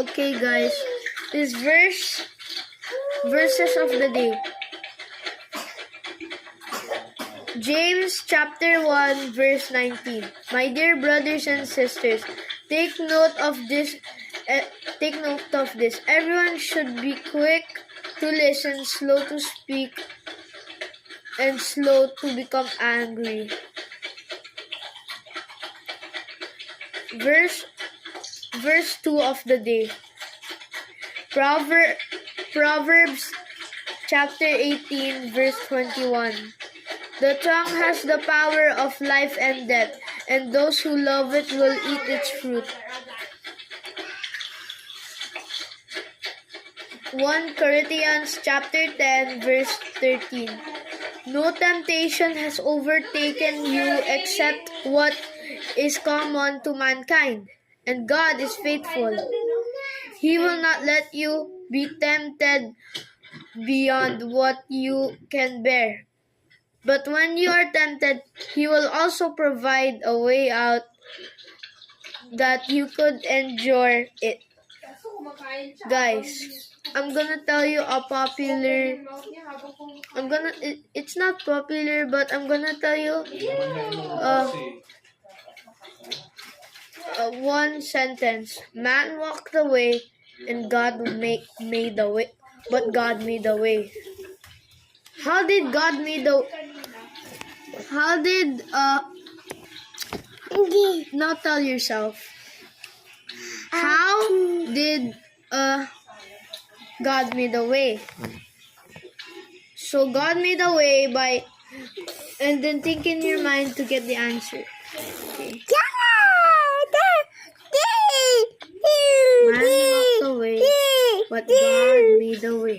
Okay, guys, this verses of the day. James chapter 1 verse 19. My dear brothers and sisters, take note of this. Everyone should be quick to listen, slow to speak, and slow to become angry. Verse 2 of the day. Proverbs chapter 18 verse 21. The tongue has the power of life and death, and those who love it will eat its fruit. 1 Corinthians chapter 10 verse 13. No temptation has overtaken you except what is common to mankind, and God is faithful. He will not let you be tempted beyond what you can bear. But when you are tempted, He will also provide a way out that you could endure it. Guys, I'm gonna tell you a popular, it's not popular, but I'm gonna tell you one sentence. Man walked the way, and God made the way, but God made the way. How did God make the? How did Now tell yourself. How did God made the way? So God made a way by, and then think in your mind to get the answer. Okay. Man walked the way, but God made the way.